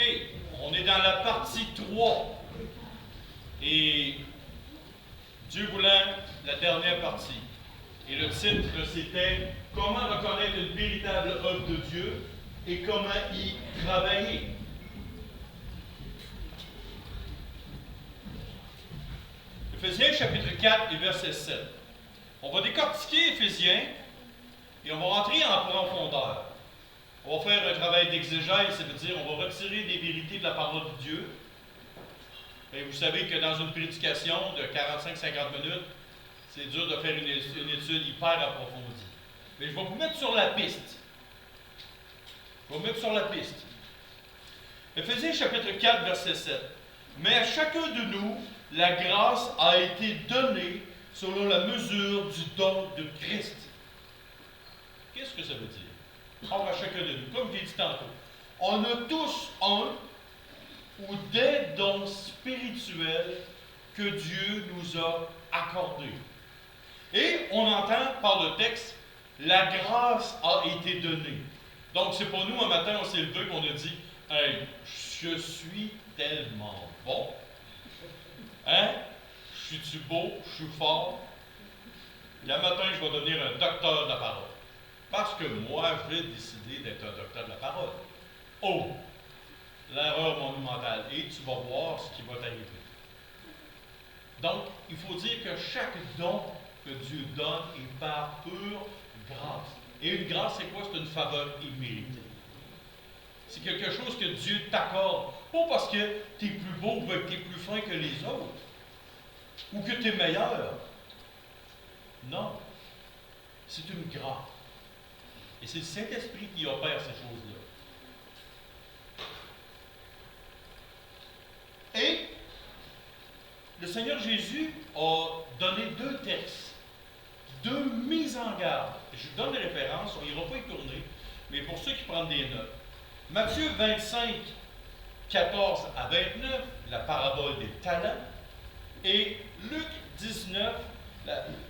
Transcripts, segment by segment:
OK, on est dans la partie 3. Et Dieu voulant, la dernière partie. Et le titre, c'était « Comment reconnaître une véritable œuvre de Dieu et comment y travailler ». Éphésiens chapitre 4 et verset 7. On va décortiquer Éphésiens et on va rentrer en profondeur. On va faire un travail d'exégèse, ça veut dire on va retirer des vérités de la parole de Dieu. Et vous savez que dans une prédication de 45-50 minutes, c'est dur de faire une étude hyper approfondie. Mais je vais vous mettre sur la piste. Éphésiens chapitre 4, verset 7. Mais à chacun de nous, la grâce a été donnée selon la mesure du don de Christ. Qu'est-ce que ça veut dire? Or, à chacun de nous, comme je l'ai dit tantôt, on a tous un ou des dons spirituels que Dieu nous a accordés. Et on entend par le texte, la grâce a été donnée. Donc, c'est pour nous, un matin, on s'est levé et on a dit, hey, je suis tellement bon. Hein? Je suis beau, je suis fort. Et un matin, je vais devenir un docteur de la parole. Parce que moi, j'ai décidé d'être un docteur de la parole. Oh! L'erreur monumentale. Et tu vas voir ce qui va t'arriver. Donc, il faut dire que chaque don que Dieu donne est par pure grâce. Et une grâce, c'est quoi? C'est une faveur imméritée. C'est quelque chose que Dieu t'accorde. Pas parce que tu es plus beau ou que tu es plus fin que les autres. Ou que tu es meilleur. Non. C'est une grâce. Et c'est le Saint-Esprit qui opère ces choses-là. Et le Seigneur Jésus a donné deux textes, deux mises en garde. Je vous donne les références, on n'ira pas y tourner, mais pour ceux qui prennent des notes. Matthieu 25, 14 à 29, la parabole des talents. Et Luc 19,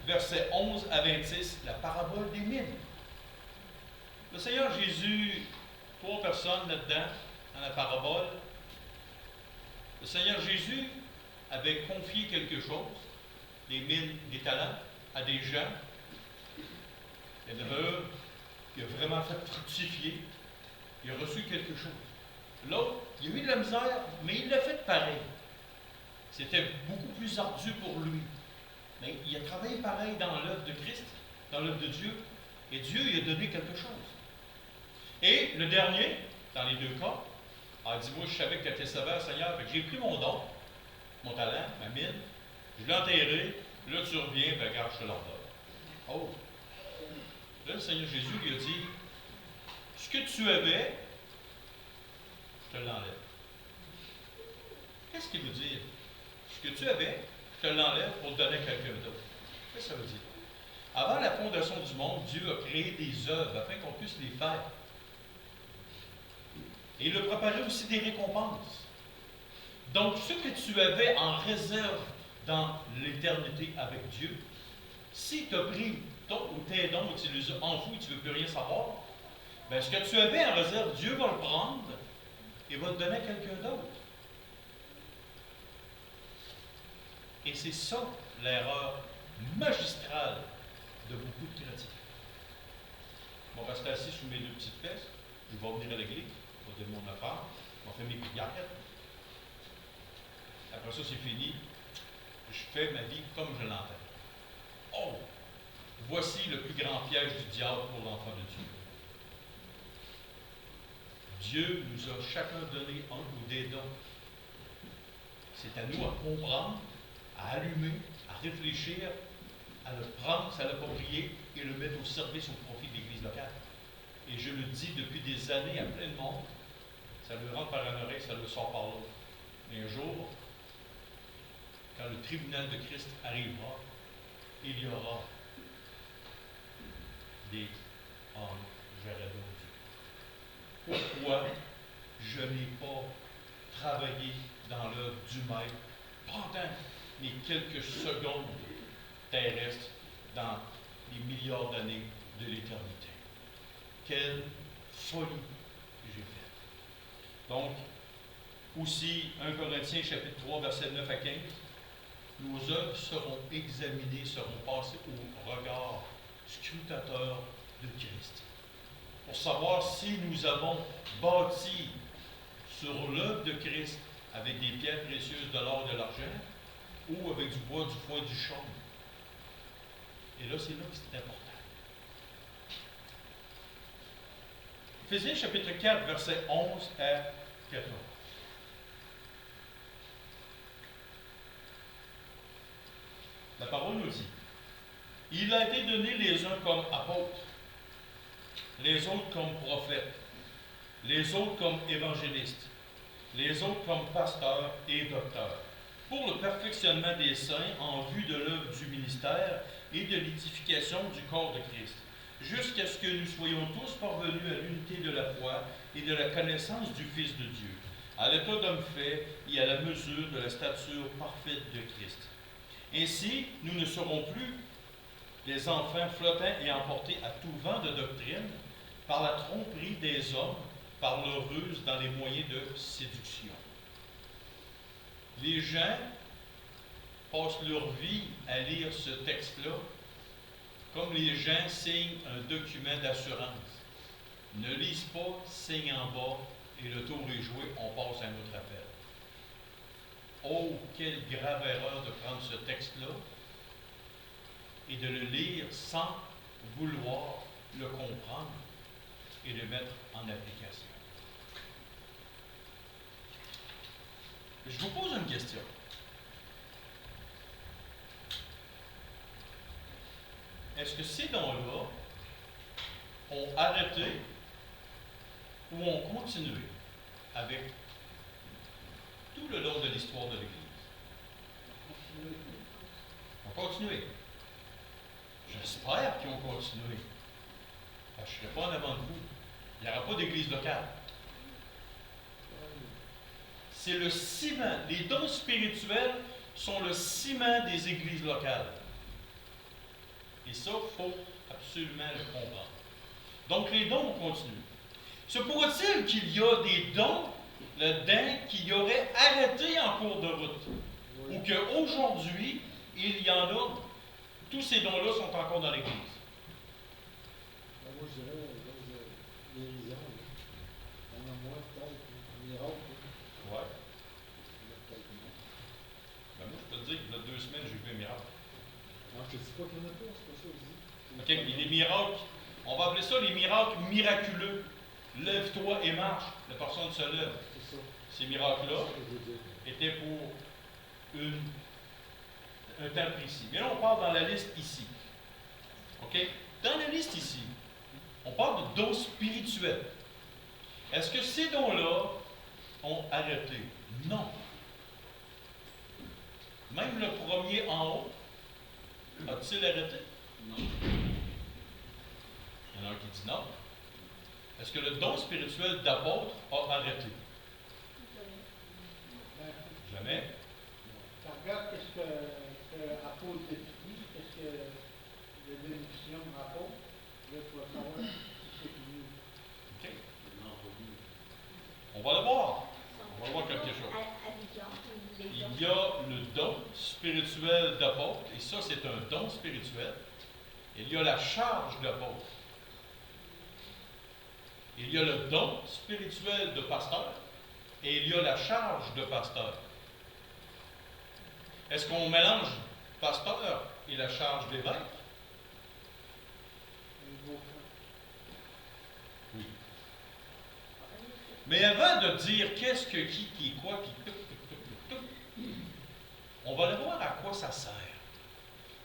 versets 11 à 26, la parabole des mines. Le Seigneur Jésus, 3 personnes là-dedans, dans la parabole. Le Seigneur Jésus avait confié quelque chose, des mines, des talents, à des gens. Il y en avait un qui a vraiment fait fructifier. Il a reçu quelque chose. L'autre, il a eu de la misère, mais il l'a fait pareil. C'était beaucoup plus ardu pour lui. Mais il a travaillé pareil dans l'œuvre de Christ, dans l'œuvre de Dieu, et Dieu lui a donné quelque chose. Et le dernier, dans les deux cas, a dit, moi je savais que tu étais sévère, Seigneur, fait que j'ai pris mon don, mon talent, ma mine, je l'ai enterré, là tu reviens, ben regarde, je te l'ordonne. Oh! Là, le Seigneur Jésus lui a dit, ce que tu avais, je te l'enlève. Qu'est-ce qu'il veut dire? Ce que tu avais, je te l'enlève pour te donner à quelqu'un d'autre. Qu'est-ce que ça veut dire? Avant la fondation du monde, Dieu a créé des œuvres afin qu'on puisse les faire. Et il a préparé aussi des récompenses. Donc, ce que tu avais en réserve dans l'éternité avec Dieu, si tu as pris ton ou tes dons et tu les as enfouis, tu ne veux plus rien savoir, bien, ce que tu avais en réserve, Dieu va le prendre et va te donner à quelqu'un d'autre. Et c'est ça l'erreur magistrale de beaucoup de chrétiens. Je vais rester assis sous mes deux petites fesses, je vais venir à l'église, je vais donner mon affaire, je vais faire mes prières. Après ça, c'est fini. Je fais ma vie comme je l'entends. Oh! Voici le plus grand piège du diable pour l'enfant de Dieu. Dieu nous a chacun donné un ou des dons. C'est à nous à comprendre, à allumer, à réfléchir, à le prendre, à l'approprier et le mettre au service, au profit de l'Église locale. Et je le dis depuis des années à plein de monde, ça le rentre par une oreille, ça le sort par l'autre. Mais un jour, quand le tribunal de Christ arrivera, il y aura des hommes, j'aurais dit. Pourquoi je n'ai pas travaillé dans l'œuvre du Maître pendant les quelques secondes terrestres dans les milliards d'années de l'éternité? Quelle folie j'ai faite. Donc, Aussi, 1 Corinthiens chapitre 3, versets 9 à 15. Nos œuvres seront examinées, seront passées au regard scrutateur de Christ. Pour savoir si nous avons bâti sur l'œuvre de Christ avec des pierres précieuses de l'or et de l'argent, ou avec du bois, du foin, du chaume. Et là, c'est là que c'est important. Éphésiens chapitre 4, versets 11 à 14. La parole nous dit, il a été donné les uns comme apôtres, les autres comme prophètes, les autres comme évangélistes, les autres comme pasteurs et docteurs, pour le perfectionnement des saints en vue de l'œuvre du ministère et de l'édification du corps de Christ, jusqu'à ce que nous soyons tous parvenus à l'unité de la foi et de la connaissance du Fils de Dieu, à l'état d'homme fait et à la mesure de la stature parfaite de Christ. Ainsi, nous ne serons plus des enfants flottants et emportés à tout vent de doctrine par la tromperie des hommes, par leur ruse dans les moyens de séduction. Les gens passent leur vie à lire ce texte-là comme les gens signent un document d'assurance. Ne lisent pas, signent en bas, et le tour est joué, on passe à un autre appel. Oh, quelle grave erreur de prendre ce texte-là et de le lire sans vouloir le comprendre et le mettre en application. Je vous pose une question. Est-ce que ces dons-là ont arrêté ou ont continué avec tout le long de l'histoire de l'Église? Ont continué. J'espère qu'ils ont continué. Parce que je ne serai pas en avant de vous. Il n'y aura pas d'église locale. C'est le ciment. Les dons spirituels sont le ciment des églises locales. Et ça, il faut absolument le comprendre. Donc, les dons vont continuer. Se pourrait-il qu'il y a des dons là-dedans qui auraient arrêté en cours de route? Ou qu'aujourd'hui, il y en a, tous ces dons-là sont encore dans l'Église? Moi, je dirais, guérison. On a moins peut-être un miracle. Ouais. Ben moi, je peux te dire que il y a 2 semaines, j'ai vu un miracle. Non, je ne te dis pas qu'il n'y en a pas, c'est pas ça que je dis. OK, les miracles, on va appeler ça les miracles miraculeux. Lève-toi et marche. La personne se lève. C'est ça. Ces miracles-là C'est ça que je veux dire. étaient pour un temps précis. Mais là, on parle dans la liste ici. OK? Dans la liste ici, on parle de dons spirituels. Est-ce que ces dons-là ont arrêté? Non. Même le premier en haut, a-t-il arrêté? Non. Il y en a un qui dit non. Est-ce que le don spirituel d'apôtre a arrêté? Jamais. Tu regardes qu'est-ce que apôtre étudie, qu'est-ce que la démission apôtre, là tu vas savoir si c'est fini. OK. Non, pas lui. On va le voir. On va voir quelque chose. Il y a le don spirituel d'apôtre, et ça c'est un don spirituel. Il y a la charge d'apôtre. Il y a le don spirituel de pasteur, et il y a la charge de pasteur. Est-ce qu'on mélange pasteur et la charge d'évêque? Oui. Mais avant de dire qu'est-ce que qui est quoi, puis on va aller voir à quoi ça sert.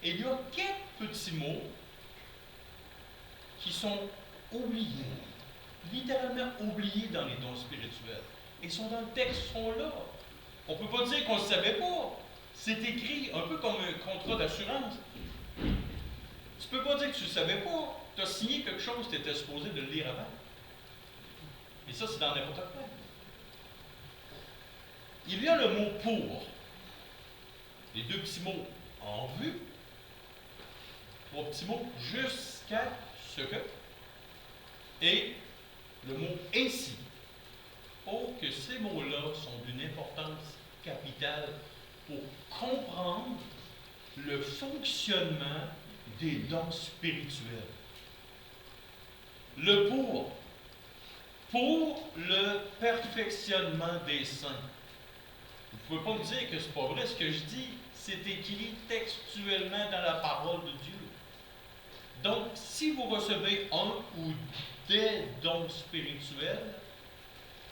Et il y a quelques petits mots qui sont oubliés, littéralement oubliés dans les dons spirituels. Ils sont dans le texte, ils sont là. On ne peut pas dire qu'on ne le savait pas. C'est écrit un peu comme un contrat d'assurance. Tu ne peux pas dire que tu ne le savais pas. Tu as signé quelque chose, tu étais supposé de le lire avant. Et ça, c'est dans n'importe quoi. Il y a le mot pour. Les 2 petits mots en vue. 3 petits mots jusqu'à ce que. Et le mot ainsi. Oh, que ces mots-là sont d'une importance capitale pour comprendre le fonctionnement des dons spirituels. Le pour le perfectionnement des saints. Vous ne pouvez pas me dire que ce n'est pas vrai ce que je dis. C'est écrit textuellement dans la parole de Dieu. Donc, si vous recevez un ou des dons spirituels,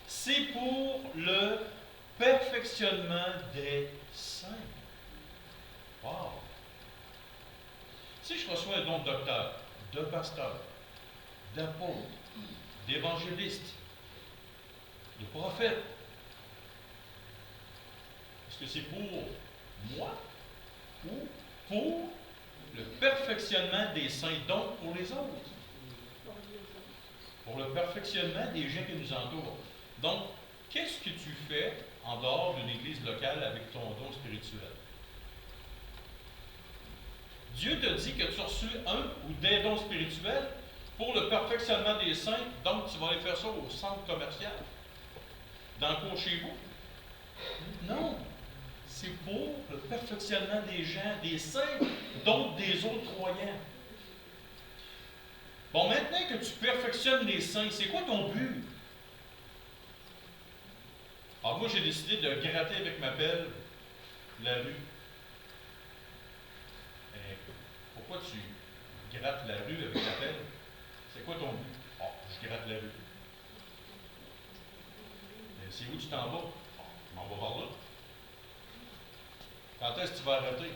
c'est pour le perfectionnement des saints. Wow! Si je reçois un don de docteur, de pasteur, d'apôtre, d'évangéliste, de prophète, est-ce que c'est pour moi ou pour le perfectionnement des saints, donc pour les autres? Pour le perfectionnement des gens qui nous entourent. Donc, qu'est-ce que tu fais en dehors d'une église locale avec ton don spirituel? Dieu te dit que tu as reçu un ou des dons spirituels pour le perfectionnement des saints, donc tu vas aller faire ça au centre commercial, dans le cours chez vous? Non. C'est pour le perfectionnement des gens, des saints, donc des autres croyants. Bon, maintenant que tu perfectionnes les saints, c'est quoi ton but? Alors moi, j'ai décidé de gratter avec ma pelle la rue. Pourquoi tu grattes la rue avec ta pelle? C'est quoi ton but? Oh, je gratte la rue. Mais c'est où tu t'en vas? Oh, je m'en vais par là. Quand est-ce que tu vas arrêter?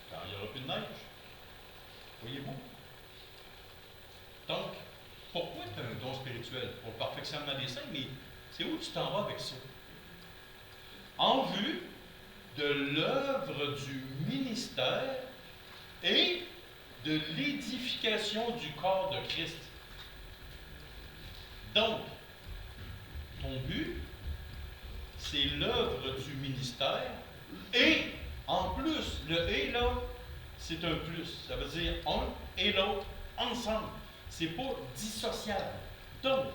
Quand il n'y aura plus de neige. Voyez-vous? Donc, pourquoi tu as un don spirituel? Pour le perfectionnement des saints, mais c'est où tu t'en vas avec ça? En vue de l'œuvre du ministère et de l'édification du corps de Christ. Donc, ton but, c'est l'œuvre du ministère et, en plus, le « et » là, c'est un plus. Ça veut dire un et l'autre ensemble. C'est pas dissociable. Donc,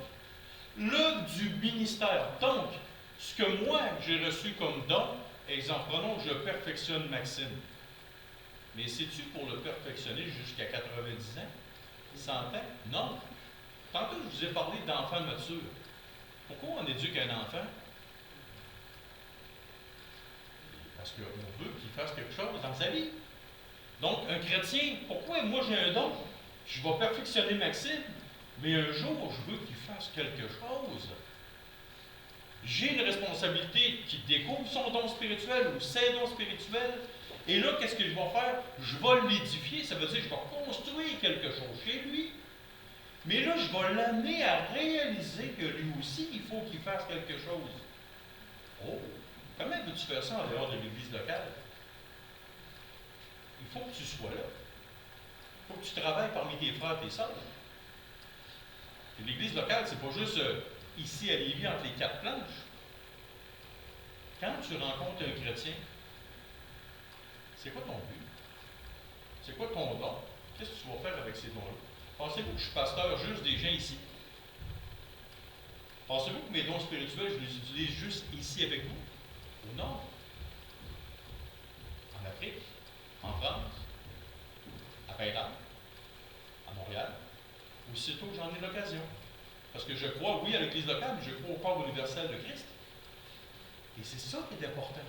l'œuvre du ministère. Donc, ce que moi, j'ai reçu comme don, exemple, prenons, je perfectionne Maxime. Mais c'est-tu pour le perfectionner jusqu'à 90 ans? 100 ans? Non. Tantôt, je vous ai parlé d'enfants matures. Pourquoi on éduque un enfant? Parce qu'on veut qu'il fasse quelque chose dans sa vie. Donc, un chrétien, pourquoi moi j'ai un don? Je vais perfectionner Maxime, mais un jour, je veux qu'il fasse quelque chose. J'ai une responsabilité qui découvre son don spirituel ou ses dons spirituels. Et là, qu'est-ce que je vais faire? Je vais l'édifier, ça veut dire que je vais construire quelque chose chez lui. Mais là, je vais l'amener à réaliser que lui aussi, il faut qu'il fasse quelque chose. Oh! Comment veux-tu faire ça en dehors de l'église locale? Il faut que tu sois là. Il faut que tu travailles parmi tes frères et tes sœurs. Et l'église locale, c'est pas juste ici à Lévis entre les quatre planches. Quand tu rencontres un chrétien, c'est quoi ton but? C'est quoi ton don? Qu'est-ce que tu vas faire avec ces dons-là? Pensez-vous que je suis pasteur juste des gens ici? Pensez-vous que mes dons spirituels, je les utilise juste ici avec vous? Ou non? En Afrique? En France? À Paris? À Montréal? Aussitôt que j'en ai l'occasion. Parce que je crois, oui, à l'Église locale, mais je crois au corps universel de Christ. Et c'est ça qui est important.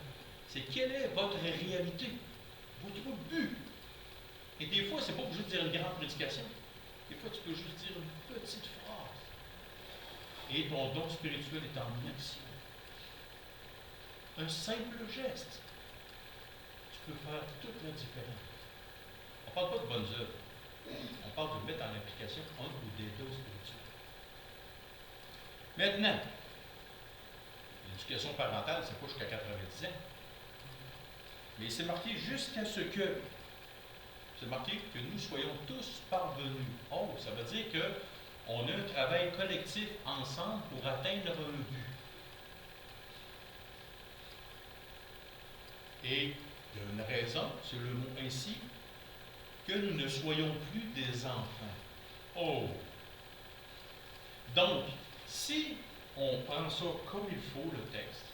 C'est quelle est votre réalité? Votre but. Et des fois, c'est pas obligé de dire une grande prédication. Des fois, tu peux juste dire une petite phrase. Et ton don spirituel est en action. Un simple geste. Tu peux faire toute la différence. On ne parle pas de bonnes œuvres. On parle de mettre en application un ou des dons spirituels. Maintenant, l'éducation parentale, c'est pas jusqu'à 90 ans. Mais c'est marqué jusqu'à ce que. C'est marqué que nous soyons tous parvenus. Oh, ça veut dire qu'on a un travail collectif ensemble pour atteindre un but. Et il y a une raison, c'est le mot ainsi, que nous ne soyons plus des enfants. Oh! Donc, si on prend ça comme il faut, le texte.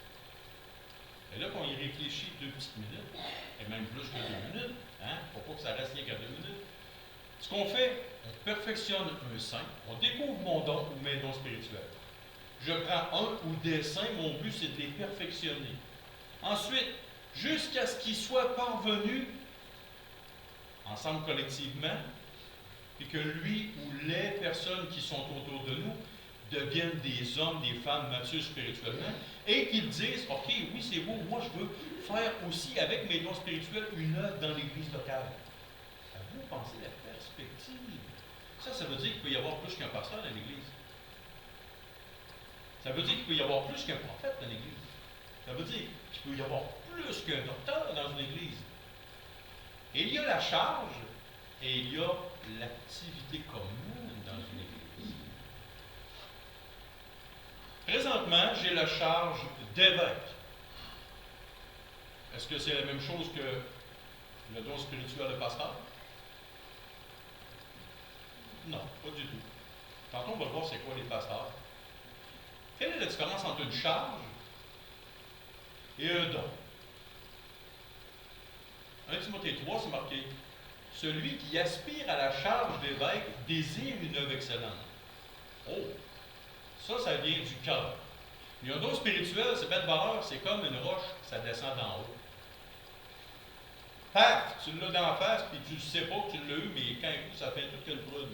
Et là, qu'on y réfléchit 2 petites minutes, et même plus que 2 minutes, pour pas que ça reste rien qu'à 2 minutes, ce qu'on fait, on perfectionne un saint, on découvre mon don ou mes dons spirituels. Je prends un ou des saints, mon but c'est de les perfectionner. Ensuite, jusqu'à ce qu'ils soient parvenus, ensemble collectivement, et que lui ou les personnes qui sont autour de nous deviennent des hommes, des femmes matures spirituellement, et qu'ils disent, OK, oui, c'est beau, moi je veux faire aussi avec mes dons spirituels une œuvre dans l'Église locale. À vous pensez la perspective. Ça veut dire qu'il peut y avoir plus qu'un pasteur dans l'Église. Ça veut dire qu'il peut y avoir plus qu'un prophète dans l'Église. Ça veut dire qu'il peut y avoir plus qu'un docteur dans une Église. Et il y a la charge et il y a l'activité commune dans une Église. Présentement, j'ai la charge d'évêque. Est-ce que c'est la même chose que le don spirituel de pasteur? Non, pas du tout. Tantôt, on va voir c'est quoi les pasteurs. Quelle est la différence entre une charge et un don? 1 Timothée 3, c'est marqué « Celui qui aspire à la charge d'évêque désire une œuvre excellente. » Oh! Ça vient du cœur. Mais un don spirituel, c'est mettre valeur, c'est comme une roche, ça descend d'en haut. Paf! Tu l'as d'en face, puis tu ne sais pas que tu l'as eu, mais quand il coup, ça fait toute qu'une prune.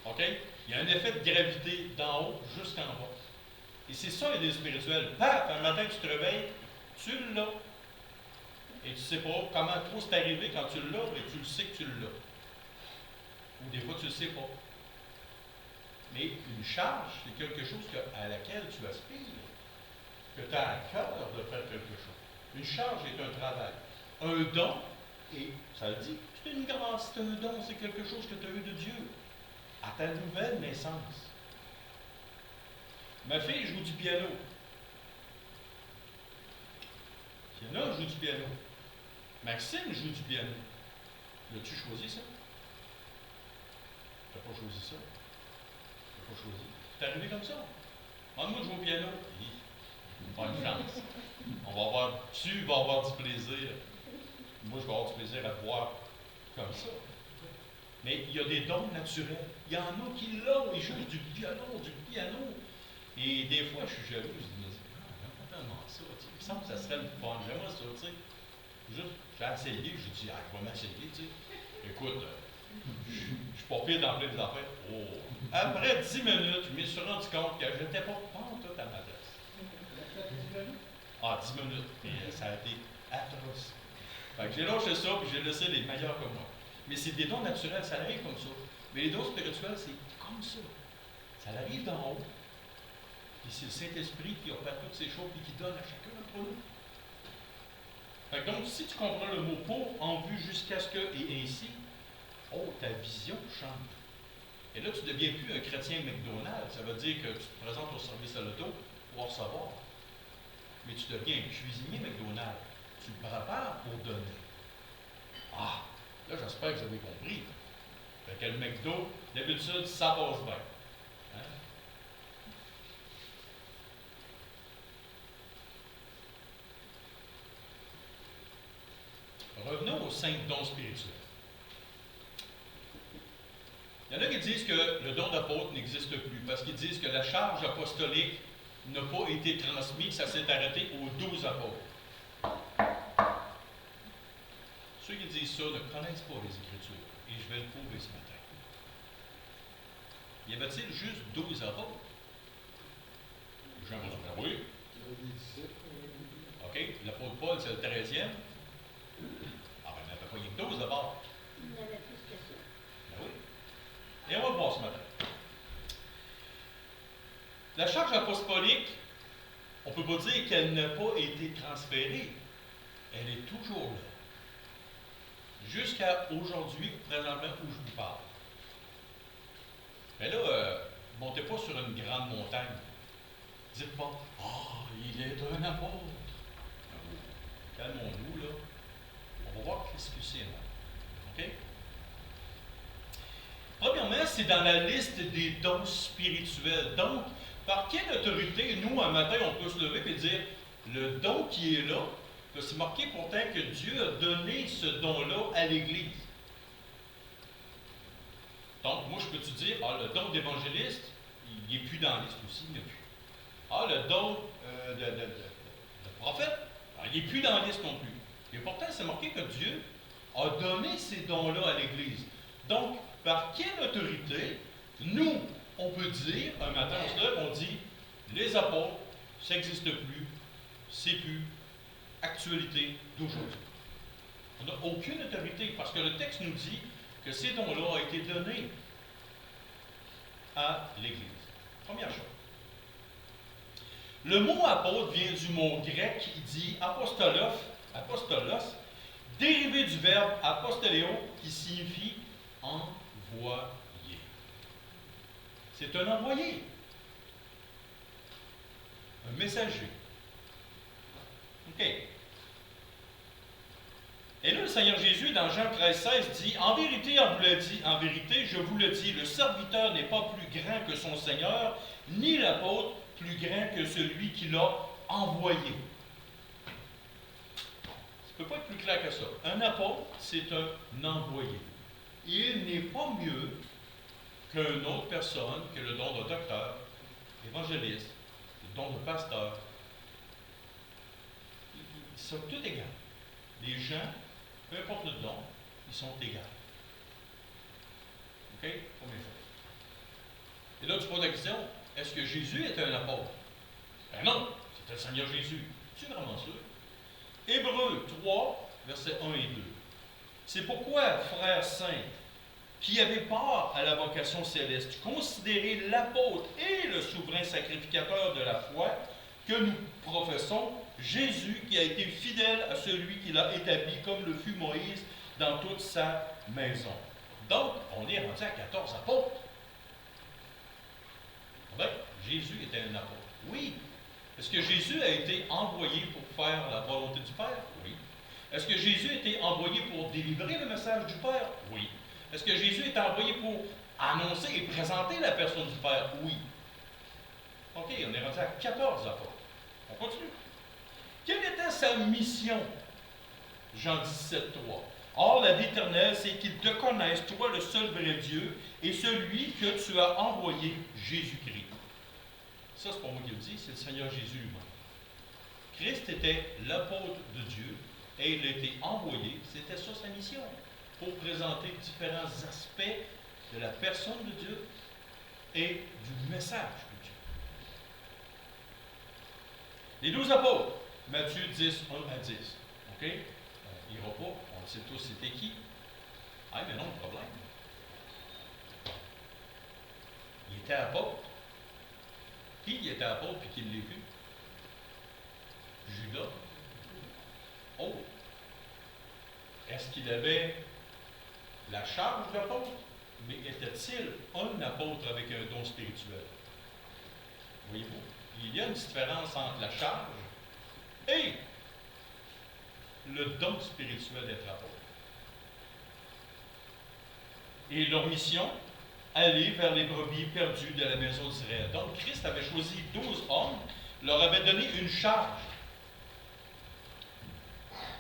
OK? Il y a un effet de gravité d'en haut jusqu'en bas. Et c'est ça l'idée spirituelle. Paf! Un matin, tu te réveilles, tu l'as. Et tu ne sais pas comment trop c'est arrivé quand tu l'as, mais tu le sais que tu l'as. Ou des fois, tu ne le sais pas. Mais une charge, c'est quelque chose à laquelle tu aspires, que tu as à cœur de faire quelque chose. Une charge est un travail. Un don, et ça le dit, c'est une grâce, c'est un don, c'est quelque chose que tu as eu de Dieu, à ta nouvelle naissance. Ma fille joue du piano. Tiana joue du piano. Maxime joue du piano. L'as-tu choisi ça? Tu n'as pas choisi ça? Tu n'as pas choisi. C'est arrivé comme ça. Demande-moi de jouer au piano. Pas une chance. Tu vas avoir du plaisir. Moi, je vais avoir du plaisir à te voir comme ça. Mais il y a des dons naturels. Il y en a qui l'ont, ils jouent du piano. Et des fois, je suis jaloux. Je me dis, j'aime pas tellement ça. Il me semble que ça serait le fun. J'aimerais ça, tu sais. Juste, j'ai essayé, je dis, je vais m'essayer, tu sais. Écoute, je suis pas pire dans plein des affaires. Oh. Après 10 minutes, je me suis rendu compte que je n'étais pas tout à ma place. 10 minutes. Et ça a été atroce. Fait que j'ai lâché ça, puis j'ai laissé les meilleurs comme moi. Mais c'est des dons naturels, ça arrive comme ça. Mais les dons spirituels, c'est comme ça. Ça arrive d'en haut. Puis c'est le Saint-Esprit qui opère toutes ces choses et qui donne à chacun d'entre nous. Fait que donc, si tu comprends le mot pour, en vue jusqu'à ce que, et ainsi, ta vision change. Et là, tu ne deviens plus un chrétien McDonald's. Ça veut dire que tu te présentes au service à l'auto pour recevoir. Mais tu deviens un cuisinier McDonald's. Tu te prépares pour donner. Là, j'espère que vous avez compris. Fait que le McDo, d'habitude, ça passe bien. Revenons aux 5 dons spirituels. Il y en a qui disent que le don d'apôtre n'existe plus parce qu'ils disent que la charge apostolique n'a pas été transmise, ça s'est arrêté aux 12 apôtres. Ceux qui disent ça ne connaissent pas les Écritures et je vais le prouver ce matin. Y avait-il juste 12 apôtres? J'aimerais dire oui. OK, l'apôtre Paul, c'est le 13e. Il n'y en avait pas rien que 12 d'abord. Il y en avait plus que ça. Ben oui. Et on va le voir ce matin. La charge apostolique, on ne peut pas dire qu'elle n'a pas été transférée. Elle est toujours là. Jusqu'à aujourd'hui, présentement où je vous parle. Mais là, montez pas sur une grande montagne. Dites pas, il est un apôtre. Calmons-nous, là. On va voir qu'est-ce que c'est là. OK? Premièrement, c'est dans la liste des dons spirituels. Donc, par quelle autorité, nous, un matin, on peut se lever et dire, le don qui est là, c'est marqué pourtant que Dieu a donné ce don-là à l'Église. Donc, moi, je peux te dire, le don d'évangéliste, il n'est plus dans la liste aussi, il n'y a plus. Le don de prophète, il n'est plus dans la liste non plus. Et pourtant, c'est marqué que Dieu a donné ces dons-là à l'Église. Donc, par quelle autorité, nous, on peut dire, un matin, on se lève, on dit, les apôtres, ça n'existe plus, c'est plus actualité d'aujourd'hui. On n'a aucune autorité, parce que le texte nous dit que ces dons-là ont été donnés à l'Église. Première chose. Le mot apôtre vient du mot grec qui dit apostolos, dérivé du verbe apostoléo qui signifie envoyer. C'est un envoyé, un messager. OK. Et là, le Seigneur Jésus, dans Jean 13,16, dit, en vérité, je vous le dis, le serviteur n'est pas plus grand que son Seigneur, ni l'apôtre plus grand que celui qui l'a envoyé. Ça ne peut pas être plus clair que ça. Un apôtre, c'est un envoyé. Il n'est pas mieux qu'une autre personne que le don de docteur, évangéliste, le don de pasteur. Ils sont tous égaux. Les gens, peu importe le don, ils sont égaux. OK? Première chose. Et là, tu poses la question, est-ce que Jésus était un apôtre? Ben non, c'était le Seigneur Jésus. C'est vraiment sûr. Hébreux 3, versets 1 et 2. C'est pourquoi, frères saints, qui avaient part à la vocation céleste, considérez l'apôtre et le souverain sacrificateur de la foi que nous professons, Jésus qui a été fidèle à celui qui l'a établi comme le fut Moïse dans toute sa maison. Donc, on est rendu à 14 apôtres. Ben, Jésus était un apôtre. Oui. Est-ce que Jésus a été envoyé pour faire la volonté du Père? Oui. Est-ce que Jésus a été envoyé pour délivrer le message du Père? Oui. Est-ce que Jésus est envoyé pour annoncer et présenter la personne du Père? Oui. OK, on est rendu à 14 apôtres. On continue. Quelle était sa mission? Jean 17, 3. Or, la vie éternelle, c'est qu'ils te connaissent, toi, le seul vrai Dieu, et celui que tu as envoyé, Jésus-Christ. Ça, c'est pas moi qui le dis, c'est le Seigneur Jésus lui-même. Christ était l'apôtre de Dieu, et il a été envoyé, c'était ça sa mission, pour présenter différents aspects de la personne de Dieu et du message de Dieu. Les 12 apôtres, Matthieu 10, 1 à 10. OK? Il n'ira pas, on sait tous c'était qui. Ah, mais non, le problème. Il était apôtre. Qui il était apôtre puis qui ne l'est plus? Judas. Oh! Est-ce qu'il avait la charge d'apôtre? Mais était-il un apôtre avec un don spirituel? Voyez-vous? Il y a une différence entre la charge et le don spirituel d'être apôtre. Et leur mission, aller vers les brebis perdues de la maison d'Israël. Donc, Christ avait choisi 12 hommes, leur avait donné une charge.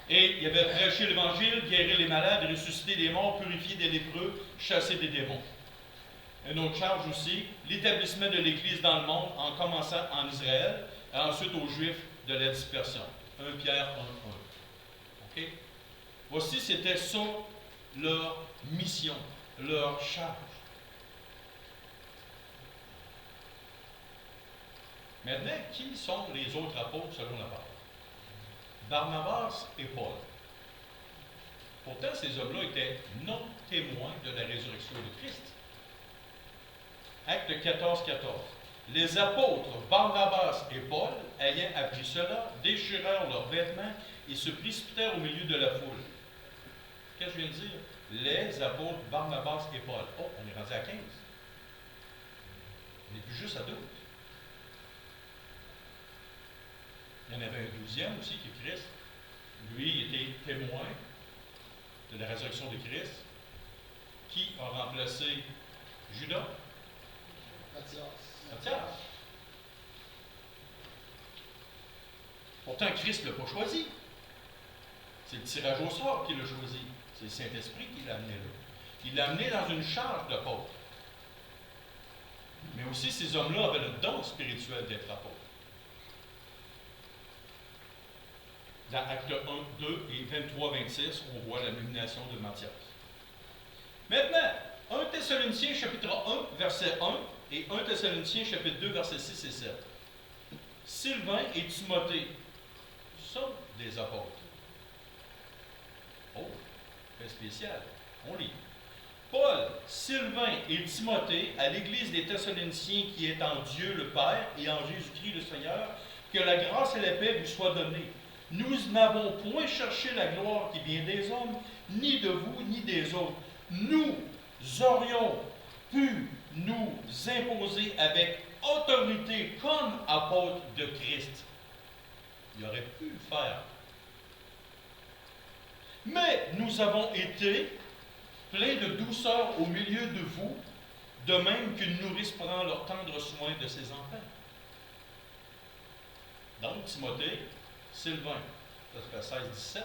Et il avait prêché l'Évangile, guéri les malades, ressuscité les morts, purifié des lépreux, chassé des démons. Une autre charge aussi, l'établissement de l'Église dans le monde, en commençant en Israël, et ensuite aux Juifs de la dispersion. 1 Pierre 1, 1. OK? Voici, c'était ça leur mission, leur charge. Maintenant, qui sont les autres apôtres selon la parole? Barnabas et Paul. Pourtant, ces hommes-là étaient non témoins de la résurrection de Christ. Acte 14, 14. Les apôtres Barnabas et Paul, ayant appris cela, déchirèrent leurs vêtements et se précipitèrent au milieu de la foule. Qu'est-ce que je viens de dire? Les apôtres Barnabas et Paul. Oh, on est rendu à 15. On n'est plus juste à 12. Il y en avait un 12e aussi qui est Christ. Lui, il était témoin de la résurrection de Christ. Qui a remplacé Judas? Matthias. Pourtant, Christ ne l'a pas choisi. C'est le tirage au sort qui l'a choisi. C'est le Saint-Esprit qui l'a amené là. Il l'a amené dans une charge d'apôtre. Mais aussi, ces hommes-là avaient le don spirituel d'être apôtres. Dans Actes 1, 2 et 23, 26, on voit la nomination de Matthias. Maintenant, 1 Thessaloniciens chapitre 1, verset 1 et 1 Thessaloniciens chapitre 2, versets 6 et 7. Sylvain et Timothée sont des apôtres. Oh, fait spécial. On lit. Paul, Sylvain et Timothée à l'église des Thessaloniciens qui est en Dieu le Père et en Jésus-Christ le Seigneur, que la grâce et la paix vous soient données. Nous n'avons point cherché la gloire qui vient des hommes, ni de vous, ni des autres. Nous aurions pu nous imposer avec autorité comme apôtres de Christ. Il aurait pu le faire. Mais nous avons été pleins de douceur au milieu de vous, de même qu'une nourrice prend leur tendre soin de ses enfants. Donc, Timothée, Sylvain, ça fait 16-17.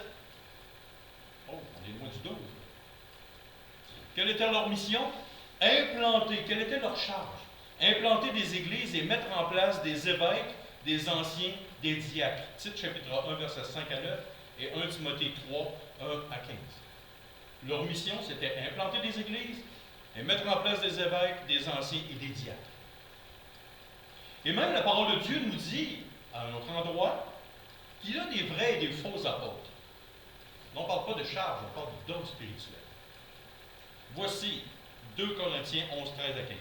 Oh, on est loin du 12. Quelle était leur mission? Implanter. Quelle était leur charge? Implanter des églises et mettre en place des évêques, des anciens, des diacres. Tite chapitre 1, versets 5 à 9 et 1 Timothée 3, 1 à 15. Leur mission, c'était implanter des églises et mettre en place des évêques, des anciens et des diacres. Et même la parole de Dieu nous dit, à un autre endroit, qu'il y a des vrais et des faux apôtres. On ne parle pas de charge, on parle de dons spirituels. Voici 2 Corinthiens 11, 13 à 15.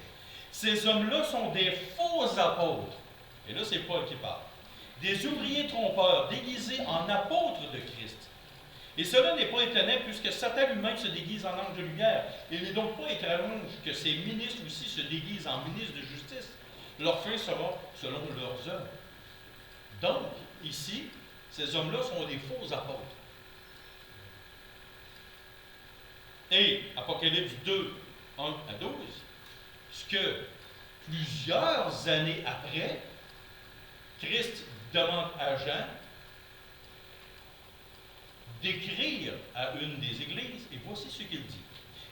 Ces hommes-là sont des faux apôtres. Et là, c'est Paul qui parle. Des ouvriers trompeurs déguisés en apôtres de Christ. Et cela n'est pas étonnant puisque Satan lui-même se déguise en ange de lumière. Il n'est donc pas étrange que ces ministres aussi se déguisent en ministres de justice. Leur fin sera selon leurs œuvres. Donc, ici, ces hommes-là sont des faux apôtres. Et Apocalypse 2, 1 à 12, ce que plusieurs années après, Christ demande à Jean d'écrire à une des églises, et voici ce qu'il dit.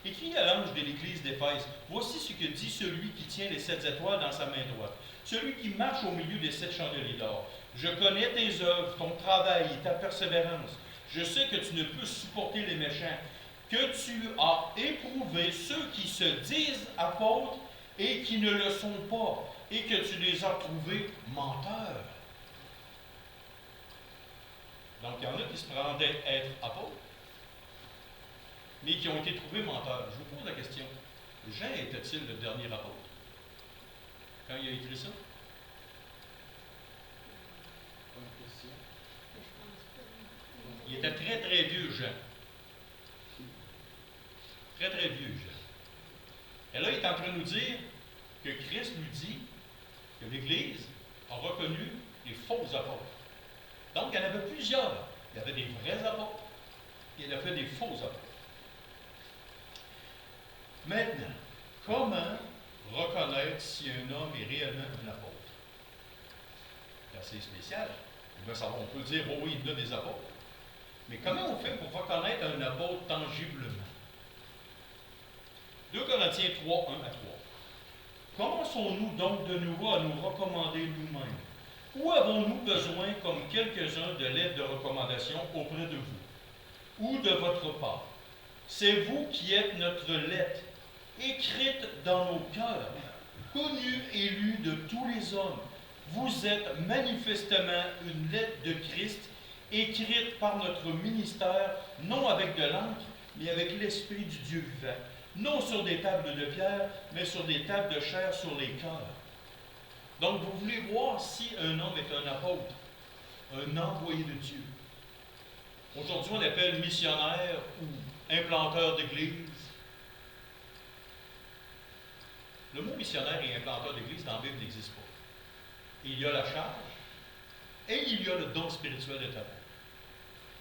Écrit à l'ange de l'église d'Éphèse, voici ce que dit celui qui tient les 7 étoiles dans sa main droite, celui qui marche au milieu des 7 chandeliers d'or. Je connais tes œuvres, ton travail et ta persévérance. Je sais que tu ne peux supporter les méchants, que tu as éprouvé ceux qui se disent apôtres et qui ne le sont pas, et que tu les as trouvés menteurs. Donc, il y en a qui se pretendaient être apôtres, mais qui ont été trouvés menteurs. Je vous pose la question. Jean était-il le dernier apôtre? Quand il a écrit ça? Bonne question. Il était très, très vieux, Jean. Très, très vieux, Jean. Et là, il est en train de nous dire que Christ nous dit que l'Église a reconnu les faux apôtres. Donc, il y en avait plusieurs. Il y avait des vrais apôtres, et il y avait des faux apôtres. Maintenant, comment reconnaître si un homme est réellement un apôtre? C'est assez spécial. On peut dire, oh oui, il y a des apôtres. Mais comment on fait pour reconnaître un apôtre tangiblement? 2 Corinthiens 3, 1 à 3. Commençons-nous donc de nouveau à nous recommander nous-mêmes? Ou avons-nous besoin, comme quelques-uns, de l'aide de recommandation auprès de vous, ou de votre part? C'est vous qui êtes notre lettre, écrite dans nos cœurs, connue et lue de tous les hommes. Vous êtes manifestement une lettre de Christ, écrite par notre ministère, non avec de l'encre, mais avec l'Esprit du Dieu vivant, non sur des tables de pierre, mais sur des tables de chair sur les cœurs. Donc, vous voulez voir si un homme est un apôtre, un envoyé de Dieu. Aujourd'hui, on appelle missionnaire ou implanteur d'église. Le mot missionnaire et implanteur d'église dans la Bible n'existe pas. Il y a la charge et il y a le don spirituel d'être apôtre.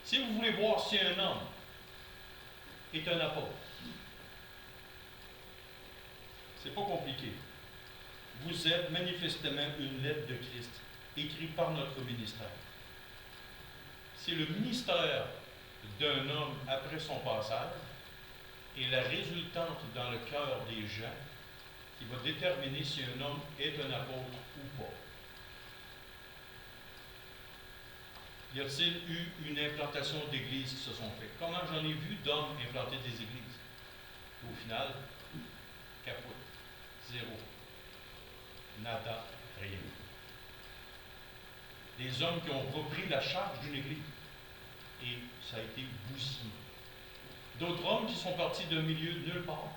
Si vous voulez voir si un homme est un apôtre, c'est pas compliqué. Vous êtes manifestement une lettre de Christ, écrite par notre ministère. c'est le ministère d'un homme après son passage et la résultante dans le cœur des gens qui va déterminer si un homme est un apôtre ou pas. Y a-t-il eu une implantation d'églises qui se sont faites? Comment j'en ai vu d'hommes implanter des églises? Au final, capote, zéro, nada, rien. Des hommes qui ont repris la charge d'une église et ça a été bousillé. D'autres hommes qui sont partis d'un milieu de nulle part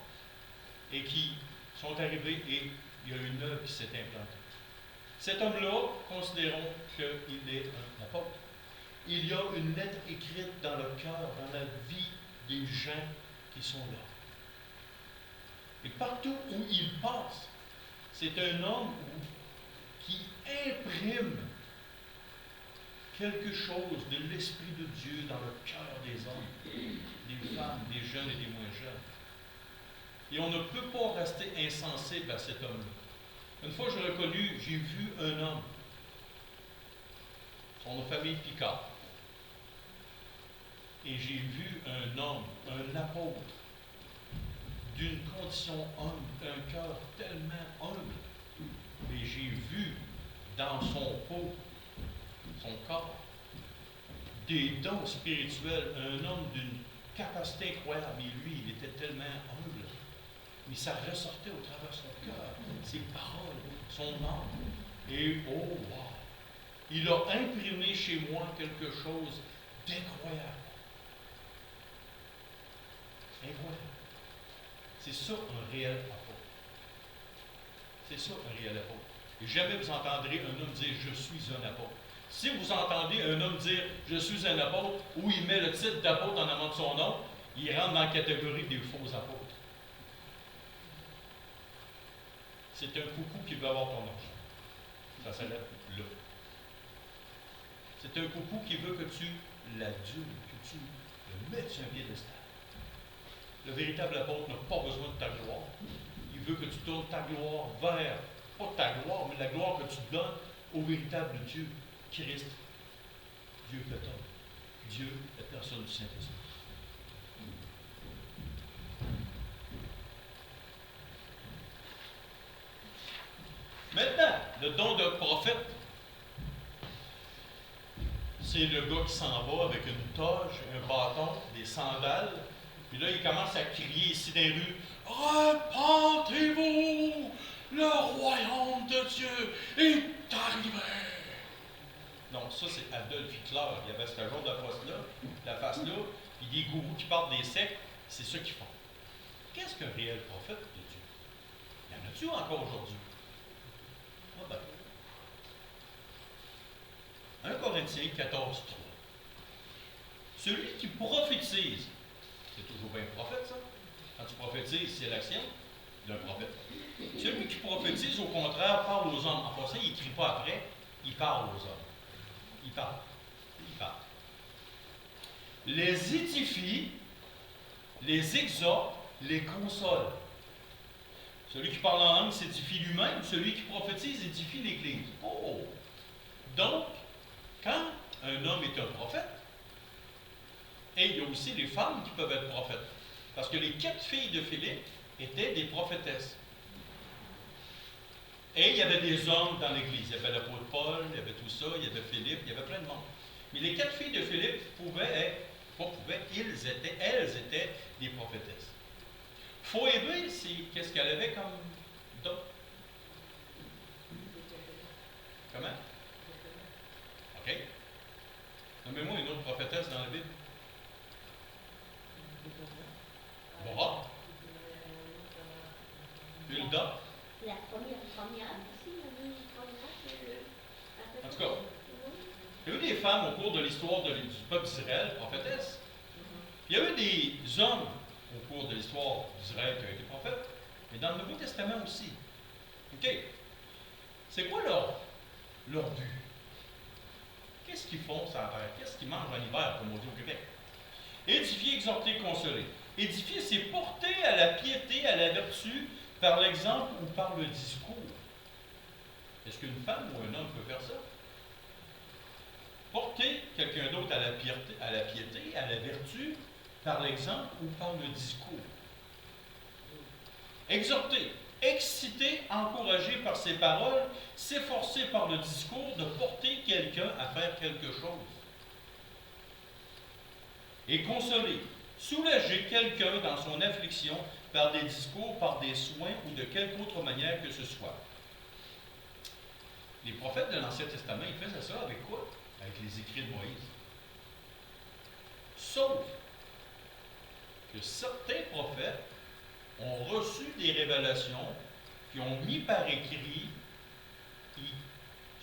et qui sont arrivés et il y a une œuvre qui s'est implantée. Cet homme-là, considérons qu'il est un apôtre. Il y a une lettre écrite dans le cœur, dans la vie des gens qui sont là. Et partout où il passe, c'est un homme qui imprime quelque chose de l'Esprit de Dieu dans le cœur des hommes, des femmes, des jeunes et des moins jeunes. Et on ne peut pas rester insensible à cet homme-là. Une fois, j'ai reconnu, j'ai vu un homme, son nom de famille Picard, et j'ai vu un homme, un apôtre, d'une condition humble, un cœur tellement humble. Et j'ai vu dans son peau, son corps, des dons spirituels, un homme d'une capacité incroyable. Mais lui, il était tellement humble. Mais ça ressortait au travers de son cœur, ses paroles, son âme. Et oh, wow! Il a imprimé chez moi quelque chose d'incroyable. Incroyable. C'est ça un réel apôtre. C'est ça un réel apôtre. Et jamais vous entendrez un homme dire « Je suis un apôtre ». Si vous entendez un homme dire « Je suis un apôtre » ou il met le titre d'apôtre en avant de son nom, il rentre dans la catégorie des faux apôtres. C'est un coucou qui veut avoir ton argent. Ça s'arrête là. C'est un coucou qui veut que tu l'adultes, que tu le mettes sur un piédestal. Le véritable apôtre n'a pas besoin de ta gloire. Il veut que tu tournes ta gloire vers, pas ta gloire, mais la gloire que tu donnes au véritable Dieu, Christ. Dieu fait homme. Dieu, la personne du Saint-Esprit. Maintenant, le don de prophète, c'est le gars qui s'en va avec une toge, un bâton, des sandales, puis là, il commence à crier ici dans les rues « Repentez-vous! Le royaume de Dieu est arrivé! » Donc, ça, c'est Adolf Hitler. Il y avait ce genre de face-là, puis des gourous qui partent des sectes, c'est ça qu'ils font. Qu'est-ce qu'un réel prophète de Dieu? Il y en a-tu encore aujourd'hui? Ah ben. 1 Corinthiens 14, 3. Celui qui prophétise, c'est toujours bien un prophète, ça. Quand tu prophétises, c'est l'action d'un prophète. Celui qui prophétise, au contraire, parle aux hommes. En passant, il n'écrit pas après, il parle aux hommes. Il parle. Il parle. Les édifie, les exhorte, les console. Celui qui parle en langue s'édifie lui-même. Celui qui prophétise édifie l'Église. Oh! Donc, quand un homme est un prophète, et il y a aussi les femmes qui peuvent être prophètes. Parce que les 4 filles de Philippe étaient des prophétesses. Et il y avait des hommes dans l'Église. Il y avait l'apôtre Paul, il y avait tout ça, il y avait Philippe, il y avait plein de monde. Mais les 4 filles de Philippe elles étaient des prophétesses. Phoébé, c'est qu'est-ce qu'elle avait comme don? Comment? OK. Nommez-moi une autre prophétesse dans la Bible. Bora. Hulda. La première aussi, En tout cas, il y a eu des femmes au cours de l'histoire du peuple d'Israël, prophétesses. Il y a eu des hommes au cours de l'histoire d'Israël qui ont été prophètes, mais dans le Nouveau Testament aussi. OK. C'est quoi leur but? Qu'est-ce qu'ils font sur la terre? Qu'est-ce qu'ils mangent en hiver, comme on dit au Québec? Édifier, exhorter, consoler. Édifier, c'est porter à la piété, à la vertu, par l'exemple ou par le discours. Est-ce qu'une femme ou un homme peut faire ça? Porter quelqu'un d'autre à la piété, à la vertu, par l'exemple ou par le discours. Exhorter, exciter, encourager par ses paroles, s'efforcer par le discours de porter quelqu'un à faire quelque chose. Et consoler, soulager quelqu'un dans son affliction par des discours, par des soins ou de quelque autre manière que ce soit. Les prophètes de l'Ancien Testament, ils faisaient ça avec quoi? Avec les écrits de Moïse. Sauf que certains prophètes ont reçu des révélations, puis ont mis par écrit, et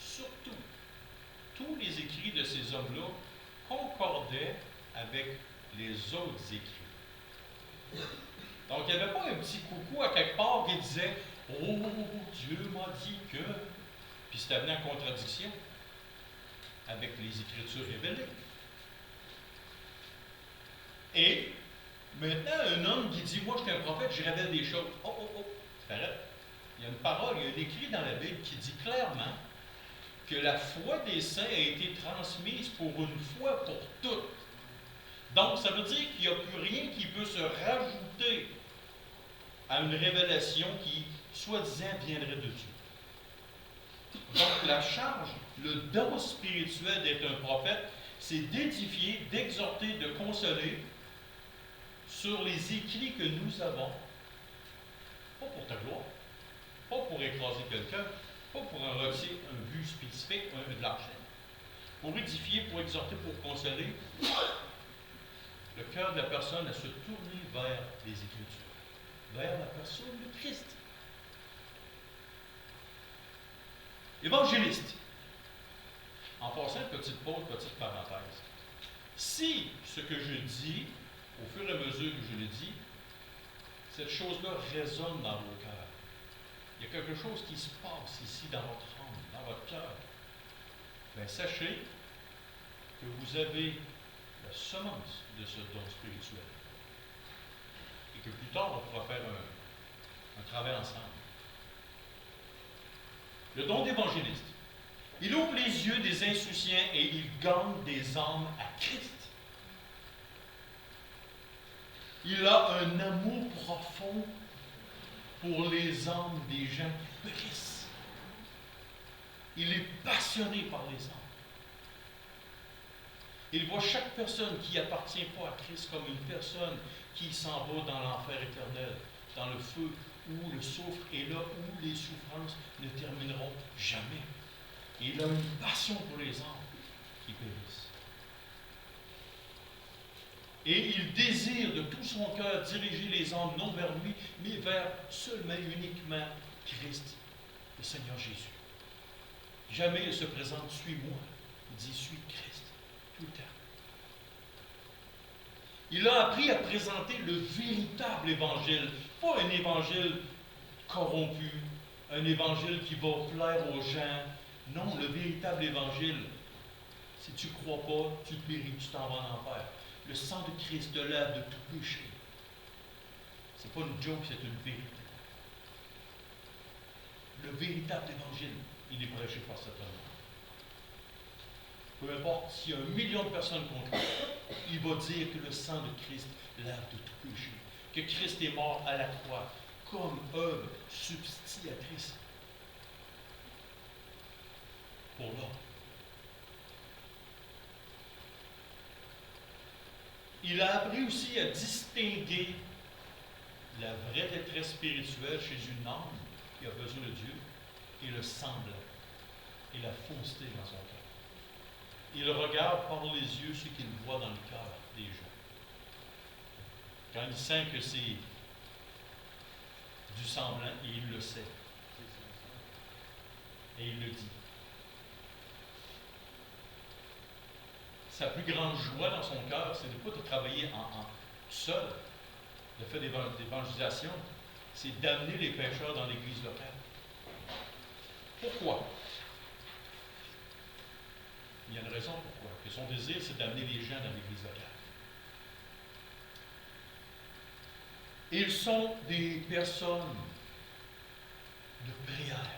surtout, tous les écrits de ces hommes-là concordaient avec les autres écrits. Donc, il n'y avait pas un petit coucou à quelque part qui disait « Oh, Dieu m'a dit que… » Puis c'était venu en contradiction avec les Écritures révélées. Et maintenant, un homme qui dit « Moi, je suis un prophète, je révèle des choses. » C'est pareil. Il y a une parole, il y a un écrit dans la Bible qui dit clairement que la foi des saints a été transmise pour une fois pour toutes. Donc, ça veut dire qu'il n'y a plus rien qui peut se rajouter à une révélation qui, soi-disant, viendrait de Dieu. Donc, la charge, le don spirituel d'être un prophète, c'est d'édifier, d'exhorter, de consoler sur les écrits que nous avons, pas pour ta gloire, pas pour écraser quelqu'un, pas pour un but spécifique, de l'argent, pour édifier, pour exhorter, pour consoler le cœur de la personne à se tourner vers les Écritures, vers la personne de Christ. Évangéliste. En passant, petite pause, petite parenthèse. Si ce que je dis, au fur et à mesure que je le dis, cette chose-là résonne dans vos cœurs, il y a quelque chose qui se passe ici dans votre âme, dans votre cœur, bien sachez que vous avez la semence de ce don spirituel. Et que plus tard, on pourra faire un travail ensemble. Le don d'évangéliste. Il ouvre les yeux des insouciants et il gagne des âmes à Christ. Il a un amour profond pour les âmes des gens qui périssent. Il est passionné par les âmes. Il voit chaque personne qui n'appartient pas à Christ comme une personne qui s'en va dans l'enfer éternel, dans le feu où le soufre et là où les souffrances ne termineront jamais. Et il a une passion pour les âmes qui périssent. Et il désire de tout son cœur diriger les âmes non vers lui, mais vers seulement, uniquement Christ, le Seigneur Jésus. Jamais il se présente, suis-moi. Il dit, suis Christ, tout le temps. Il a appris à présenter le véritable évangile, pas un évangile corrompu, un évangile qui va plaire aux gens. Non, le véritable évangile, si tu ne crois pas, tu te péris, tu t'en vas en enfer. Le sang de Christ te lave de tout péché. Ce n'est pas une joke, c'est une vérité. Le véritable évangile, il est prêché par cet homme. Peu importe s'il y a 1 million de personnes contre lui, il va dire que le sang de Christ lave de tout péché. Que Christ est mort à la croix comme œuvre substitutrice pour l'homme. Il a appris aussi à distinguer la vraie détresse spirituelle chez une âme qui a besoin de Dieu et le semblant et la fausseté dans son cœur. Il regarde par les yeux ce qu'il voit dans le cœur des gens. Quand il sent que c'est du semblant, et il le sait. Et il le dit. Sa plus grande joie dans son cœur, c'est de ne pas de travailler en seul, de faire d'évangélisation, c'est d'amener les pécheurs dans l'église locale. Pourquoi? Il y a une raison pourquoi. Que son désir, c'est d'amener les gens dans l'église locale. Ils sont des personnes de prière.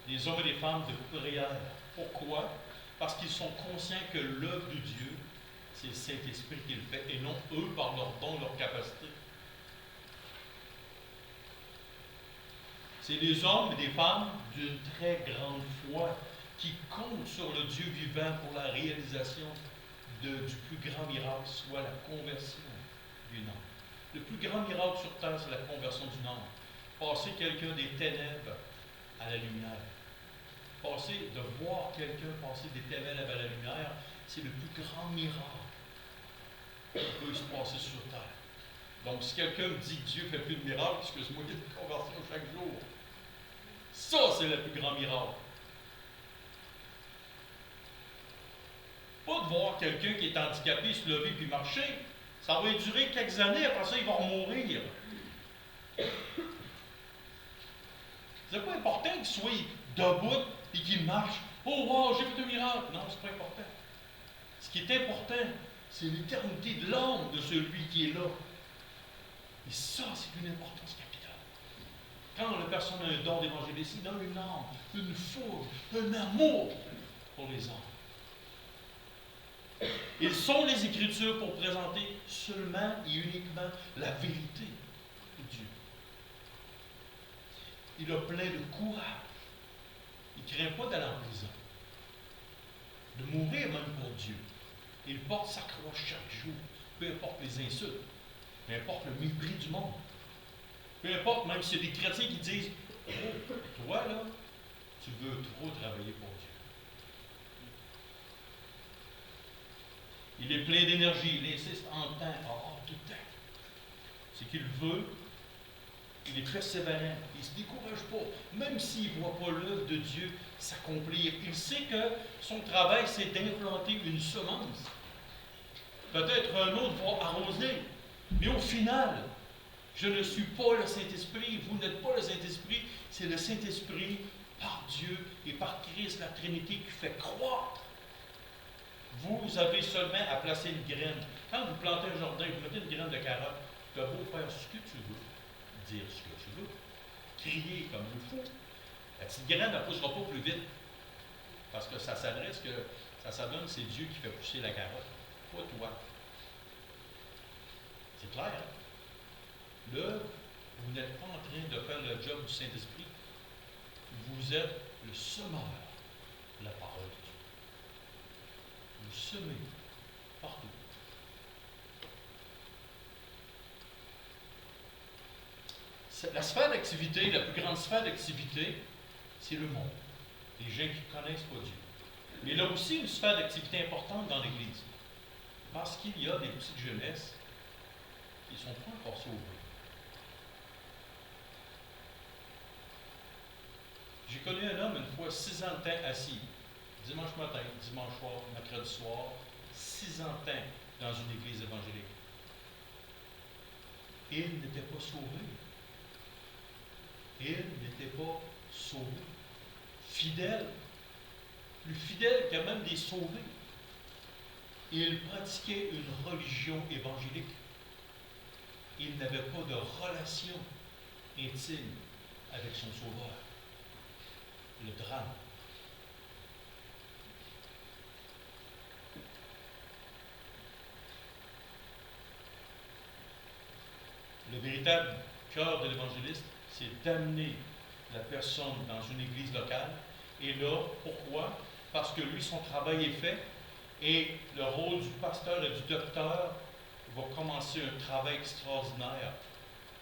Des hommes et des femmes de prière. Pourquoi? Parce qu'ils sont conscients que l'œuvre de Dieu, c'est le Saint-Esprit qui le fait, et non eux par leur don, leur capacité. C'est des hommes et des femmes d'une très grande foi qui comptent sur le Dieu vivant pour la réalisation du plus grand miracle, soit la conversion d'une âme. Le plus grand miracle sur terre, c'est la conversion d'une âme. Passer quelqu'un des ténèbres à la lumière. De voir quelqu'un passer des ténèbres à la lumière, c'est le plus grand miracle qui peut se passer sur terre. Donc, si quelqu'un me dit que Dieu ne fait plus de miracles, excuse-moi, il y a des conversions chaque jour. Ça, c'est le plus grand miracle. Pas de voir quelqu'un qui est handicapé se lever puis marcher. Ça va durer quelques années, après ça, il va mourir. C'est pas important qu'il soit debout et qu'il marche. Oh, wow, j'ai fait un miracle. Non, c'est pas important. Ce qui est important, c'est l'éternité de l'âme de celui qui est là. Et ça, c'est une importance capitale. Quand la personne a un don d'évangélisme, il a une âme, une fougue, un amour pour les âmes. Ils sont les Écritures pour présenter seulement et uniquement la vérité de Dieu. Il a plein de courage. Il ne craint pas d'aller en prison, de mourir même pour Dieu. Il porte sa croix chaque jour, peu importe les insultes, peu importe le mépris du monde, peu importe même si y a des chrétiens qui disent « Oh, toi là, tu veux trop travailler pour Dieu. » Il est plein d'énergie, il insiste en temps, tout le temps. C'est qu'il veut, il est persévérant, il ne se décourage pas, même s'il ne voit pas l'œuvre de Dieu s'accomplir. Il sait que son travail, c'est d'implanter une semence. Peut-être un autre va arroser, mais au final, je ne suis pas le Saint-Esprit, vous n'êtes pas le Saint-Esprit, c'est le Saint-Esprit par Dieu et par Christ, la Trinité, qui fait croître. Vous avez seulement à placer une graine. Quand vous plantez un jardin, vous mettez une graine de carotte, tu as beau faire ce que tu veux, dire ce que tu veux, crier comme il faut, la petite graine ne poussera pas plus vite. Parce que ça s'adresse que, ça s'adonne, c'est Dieu qui fait pousser la carotte, pas toi. C'est clair, hein? Là, vous n'êtes pas en train de faire le job du Saint-Esprit. Vous êtes le semeur de la parole de Dieu. Vous semez partout. La sphère d'activité, la plus grande sphère d'activité, c'est le monde. Les gens qui ne connaissent pas Dieu. Mais il y a aussi une sphère d'activité importante dans l'Église. Parce qu'il y a des petites jeunesses qui ne sont pas encore sauvées. J'ai connu un homme une fois 6 ans de temps assis. Dimanche matin, dimanche soir, mercredi soir, 6 ans de temps dans une église évangélique. Il n'était pas sauvé. Il n'était pas sauvé. Fidèle. Plus fidèle qu'il y a même des sauvés. Il pratiquait une religion évangélique. Il n'avait pas de relation intime avec son Sauveur. Le drame. Le véritable cœur de l'évangéliste, c'est d'amener la personne dans une église locale. Et là, pourquoi? Parce que lui, son travail est fait et le rôle du pasteur et du docteur va commencer un travail extraordinaire,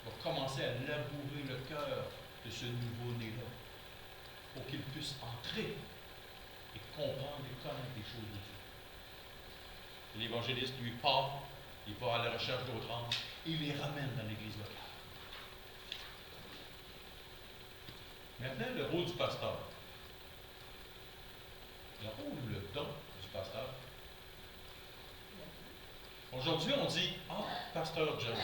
va commencer à labourer le cœur de ce nouveau-né-là pour qu'il puisse entrer et comprendre et connaître les choses de Dieu. Et l'évangéliste, lui, part, il part à la recherche d'autres âmes, et il les ramène dans l'église locale. Maintenant, le rôle du pasteur. Le rôle ou le don du pasteur. Aujourd'hui, on dit « Ah, pasteur Jones »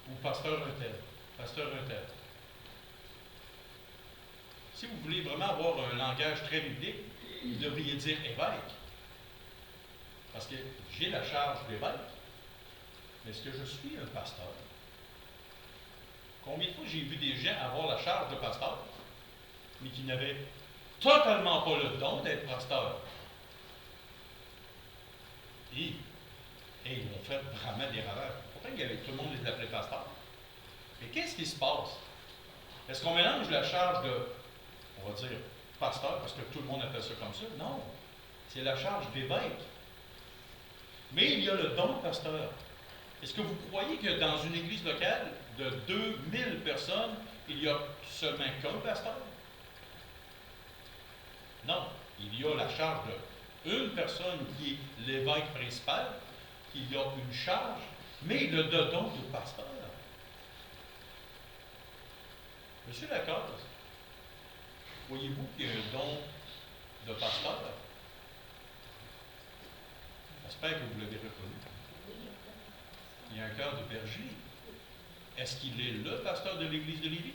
ou « pasteur un tel », « pasteur un tel ». Si vous voulez vraiment avoir un langage très biblique, vous devriez dire « évêque ». Parce que j'ai la charge d'évêque, mais est-ce que je suis un pasteur? Combien de fois j'ai vu des gens avoir la charge de pasteur, mais qui n'avaient totalement pas le don d'être pasteur? Et ils vont faire vraiment des erreurs. Pourtant, tout le monde les appelait pasteurs. Mais qu'est-ce qui se passe? Est-ce qu'on mélange la charge de, on va dire, pasteur, parce que tout le monde appelle ça comme ça? Non. C'est la charge d'évêque. Mais il y a le don de pasteur. Est-ce que vous croyez que dans une église locale de 2000 personnes, il y a seulement qu'un pasteur? Non. Il y a la charge d'une personne qui est l'évêque principal, qu'il y a une charge, mais le don de pasteur. Monsieur Lacaze, voyez-vous qu'il y a un don de pasteur? J'espère que vous l'avez reconnu. Il y a un cœur de berger. Est-ce qu'il est le pasteur de l'église de Lévis?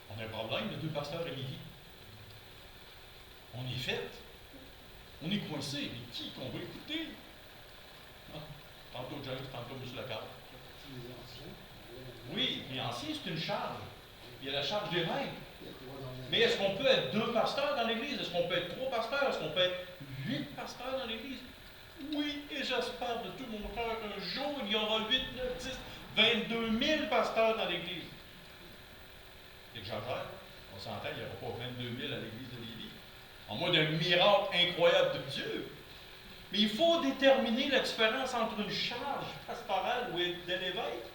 On a un problème, il y a 2 pasteurs à Lévis. On est fait. On est coincé. Mais qui qu'on va écouter? Ah, tantôt James, tantôt M. Lacaze. Oui, mais ancien, c'est une charge. Il y a la charge des règles. Mais est-ce qu'on peut être 2 pasteurs dans l'Église? Est-ce qu'on peut être 3 pasteurs? Est-ce qu'on peut être 8 pasteurs dans l'Église? Oui, et j'espère de tout mon cœur qu'un jour, il y aura 8, 9, 10, 22 000 pasteurs dans l'Église. J'exagère. On s'entend, il n'y aura pas 22 000 à l'Église de Lévis. En moins d'un miracle incroyable de Dieu. Mais il faut déterminer la différence entre une charge pastorale ou de l'évêque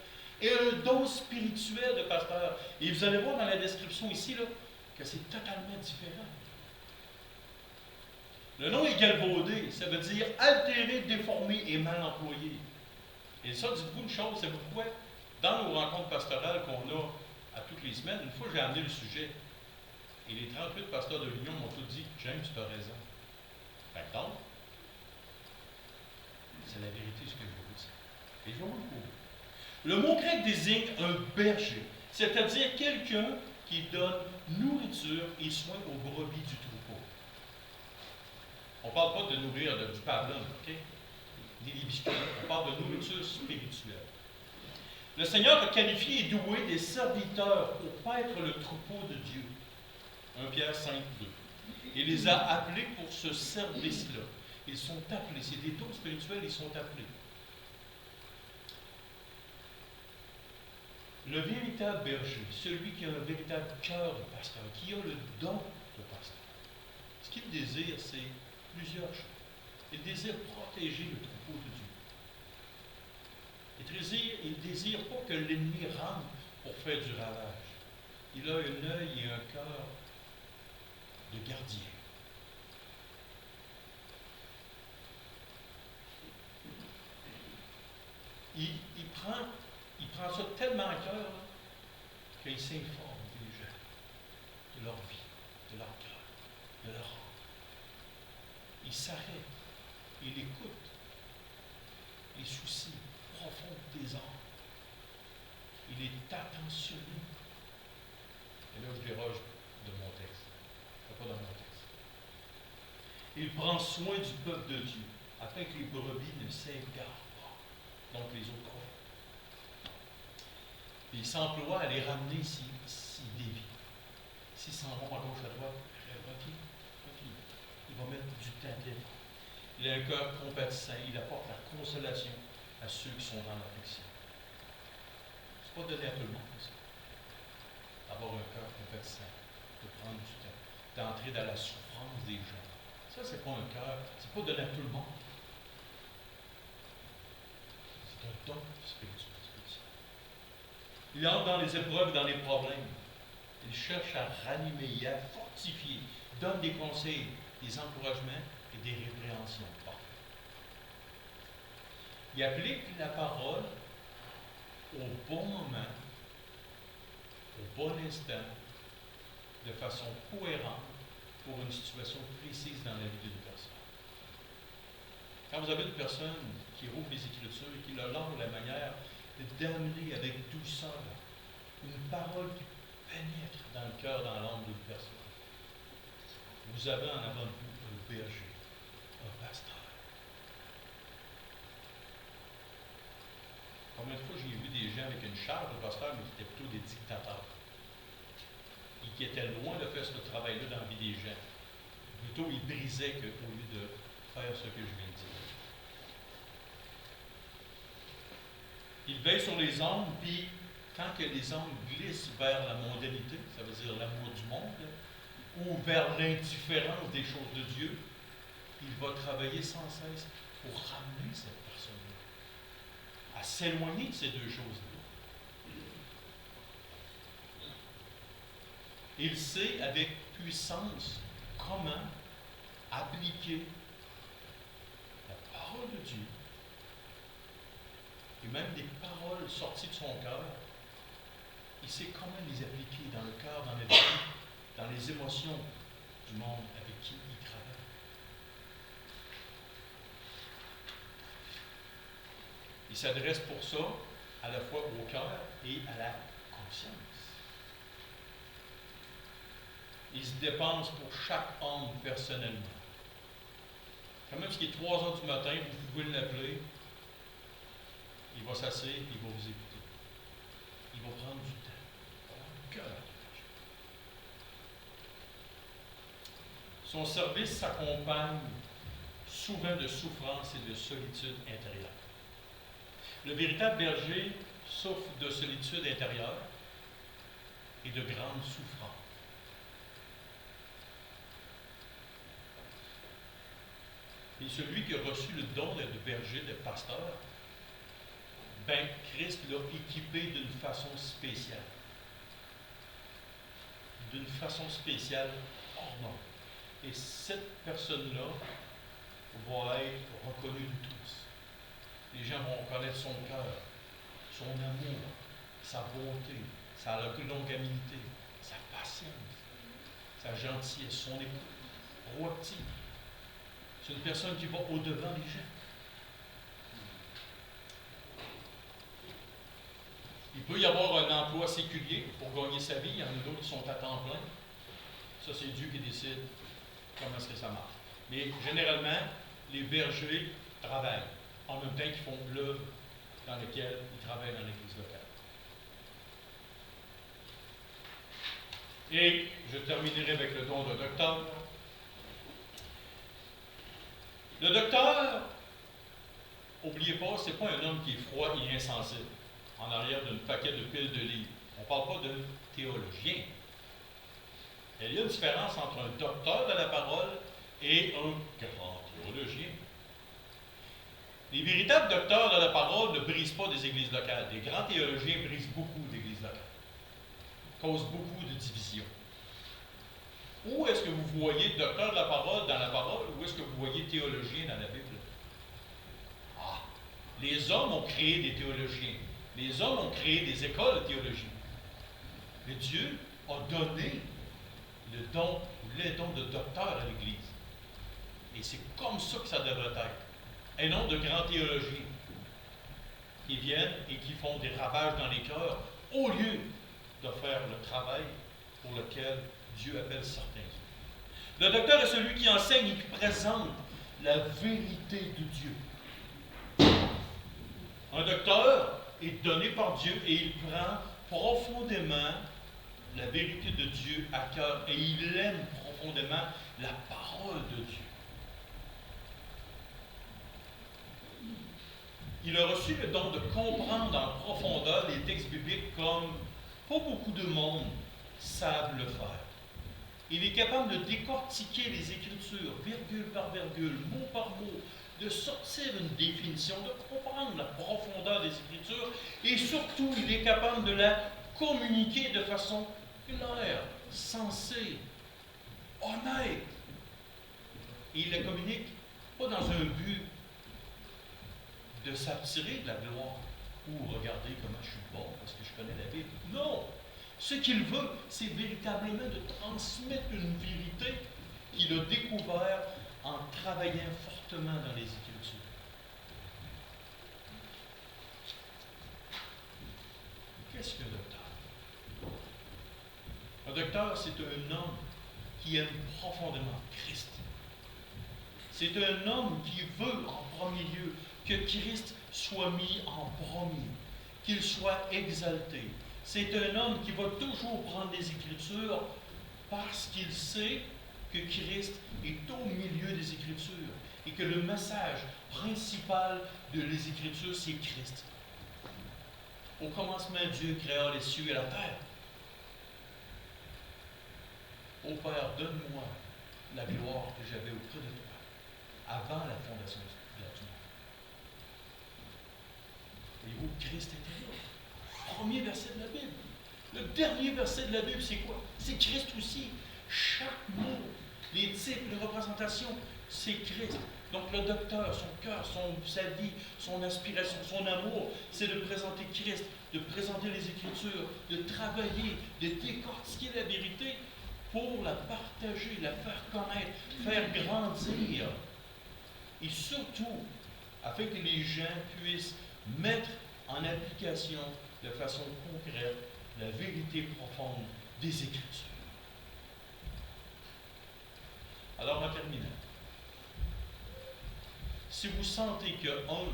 et un don spirituel de pasteur. Et vous allez voir dans la description ici là, que c'est totalement différent. Le nom est galvaudé, ça veut dire altéré, déformé et mal employé. Et ça, dites-vous une chose, c'est pourquoi, dans nos rencontres pastorales qu'on a à toutes les semaines, une fois j'ai amené le sujet, et les 38 pasteurs de l'Union m'ont tous dit, James, tu as raison. D'accord? C'est la vérité ce que je vous dis. Et je vais vous le prouver. Le mot grec désigne un berger, c'est-à-dire quelqu'un qui donne nourriture et soin aux brebis du troupeau. On ne parle pas de nourrir du pardon, ok? Ni des biscuits. On parle de nourriture spirituelle. Le Seigneur a qualifié et doué des serviteurs pour paître le troupeau de Dieu. 1 Pierre 5, 2. Il les a appelés pour ce service-là. Ils sont appelés. C'est des dons spirituels, ils sont appelés. Le véritable berger, celui qui a un véritable cœur de pasteur, qui a le don de pasteur, ce qu'il désire, c'est plusieurs choses. Il désire protéger le troupeau de Dieu. Il ne désire pas que l'ennemi rentre pour faire du ravage. Il a un œil et un cœur de gardien. Il prend ça tellement à cœur qu'il s'informe des gens, de leur vie, de leur cœur, de leur âme. Il s'arrête, il écoute les soucis profonds des âmes. Il est attentionné. Et là, je déroge de mon texte. Pas dans mon texte. Il prend soin du peuple de Dieu, afin que les brebis ne s'égarent pas. Donc les autres croient. Il s'emploie à les ramener s'ils dévient. S'ils s'en vont à gauche, à droite, il va mettre du temps d'effort. Il a un cœur compatissant, il apporte la consolation à ceux qui sont dans l'affliction. Ce n'est pas donné à tout le monde, ça. Avoir un cœur compatissant, de prendre du temps, d'entrer dans la souffrance des gens. Ça, c'est pas un cœur, c'est pas donné à tout le monde. C'est un don spirituel. Il entre dans les épreuves, dans les problèmes. Il cherche à ranimer, à fortifier, donne des conseils, des encouragements et des répréhensions. Il applique la parole au bon moment, au bon instant, de façon cohérente pour une situation précise dans la vie d'une personne. Quand vous avez une personne qui rouvre les Écritures et qui leur donne la manière d'amener avec douceur une parole qui pénètre dans le cœur, dans l'âme d'une personne, vous avez en avant de vous un berger, un pasteur. Combien de fois j'ai vu des gens avec une charge de pasteur, mais qui étaient plutôt des dictateurs, et qui étaient loin de faire ce travail-là dans la vie des gens. Plutôt, ils brisaient qu'au lieu de faire ce que je viens de dire. Il veille sur les hommes, puis quand que les hommes glissent vers la mondanité, ça veut dire l'amour du monde, ou vers l'indifférence des choses de Dieu, il va travailler sans cesse pour ramener cette personne-là, à s'éloigner de ces deux choses-là. Il sait avec puissance comment appliquer la parole de Dieu et même des paroles sorties de son cœur. Il sait comment les appliquer dans le cœur, dans la vie, dans les émotions du monde avec qui il travaille. Il s'adresse pour ça à la fois au cœur et à la conscience. Il se dépense pour chaque homme personnellement. Quand même, s'il est 3 heures du matin, vous pouvez l'appeler. Il va s'asseoir et il va vous écouter. Il va prendre du temps. Cœur. Son service s'accompagne souvent de souffrance et de solitude intérieure. Le véritable berger souffre de solitude intérieure et de grande souffrance. Et celui qui a reçu le don de berger, de pasteur, ben Christ l'a équipé d'une façon spéciale. D'une façon spéciale hors norme. Et cette personne-là va être reconnue de tous. Les gens vont connaître son cœur, son amour, sa bonté, sa longanimité, sa patience, sa gentillesse, son écoute, proactive. C'est une personne qui va au-devant des gens. Il peut y avoir un emploi séculier pour gagner sa vie. Il y en a d'autres qui sont à temps plein. Ça, c'est Dieu qui décide comment est-ce que ça marche. Mais généralement, les bergers travaillent en même temps qu'ils font l'œuvre dans laquelle ils travaillent dans l'église locale. Et je terminerai avec le don de docteur. Le docteur, n'oubliez pas, ce n'est pas un homme qui est froid et insensible, en arrière d'un paquet de piles de livres. On ne parle pas de théologien. Il y a une différence entre un docteur de la parole et un grand théologien. Les véritables docteurs de la parole ne brisent pas des églises locales. Les grands théologiens brisent beaucoup d'églises locales, causent beaucoup de divisions. Où est-ce que vous voyez docteur de la parole dans la parole, ou est-ce que vous voyez théologien dans la Bible? Ah, les hommes ont créé des théologiens. Les hommes ont créé des écoles de théologie. Mais Dieu a donné le don, les dons de docteur à l'Église. Et c'est comme ça que ça devrait être. Et non de grands théologiens qui viennent et qui font des ravages dans les cœurs, au lieu de faire le travail pour lequel Dieu appelle certains. Le docteur est celui qui enseigne et qui présente la vérité de Dieu. Un docteur est donné par Dieu et il prend profondément la vérité de Dieu à cœur et il aime profondément la parole de Dieu. Il a reçu le don de comprendre en profondeur les textes bibliques comme pas beaucoup de monde savent le faire. Il est capable de décortiquer les Écritures, virgule par virgule, mot par mot, de sortir une définition, de comprendre la profondeur des Écritures et surtout, il est capable de la communiquer de façon claire, sensée, honnête. Et il la communique pas dans un but de s'attirer de la gloire ou regarder comment je suis bon parce que je connais la Bible. Non! Ce qu'il veut, c'est véritablement de transmettre une vérité qu'il a découvert en travaillant fortement dans les Écritures. Qu'est-ce qu'un docteur? Un docteur, c'est un homme qui aime profondément Christ. C'est un homme qui veut en premier lieu que Christ soit mis en premier, qu'il soit exalté. C'est un homme qui va toujours prendre les Écritures parce qu'il sait que Christ est au milieu des Écritures et que le message principal de les Écritures, c'est Christ. Au commencement, Dieu créa les cieux et la terre. Ô Père, donne-moi la gloire que j'avais auprès de toi avant la fondation du monde. Voyez-vous, Christ était là. Premier verset de la Bible. Le dernier verset de la Bible, c'est quoi? C'est Christ aussi. Chaque mot, les types, les représentations, c'est Christ. Donc le docteur, son cœur, sa vie, son aspiration, son amour, c'est de présenter Christ, de présenter les Écritures, de travailler, de décortiquer la vérité pour la partager, la faire connaître, faire grandir. Et surtout, afin que les gens puissent mettre en application de façon concrète la vérité profonde des Écritures. Alors, en terminant, si vous sentez que un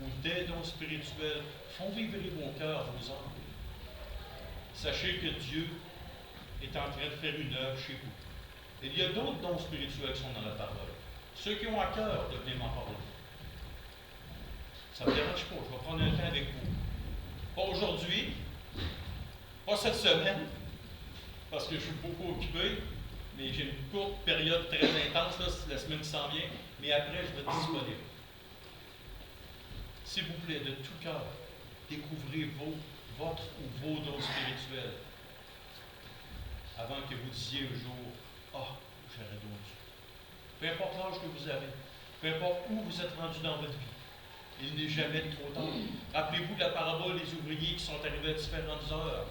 ou des dons spirituels font vibrer vos cœurs, vos âmes, sachez que Dieu est en train de faire une œuvre chez vous. Il y a d'autres dons spirituels qui sont dans la parole. Ceux qui ont à cœur de venir m'en parler. Ça ne me dérange pas, je vais prendre un temps avec vous. Pas aujourd'hui, pas cette semaine, parce que je suis beaucoup occupé, mais j'ai une courte période très intense, là, la semaine qui s'en vient, mais après, je vais être disponible. S'il vous plaît, de tout cœur, découvrez votre ou vos dons spirituels avant que vous disiez un jour, « Ah, j'aurais d'autres. » Peu importe l'âge que vous avez, peu importe où vous êtes rendu dans votre vie, il n'est jamais trop tard. Rappelez-vous de la parabole des ouvriers qui sont arrivés à différentes heures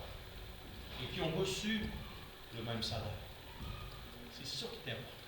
et qui ont reçu le même salaire. C'est ça qui est important.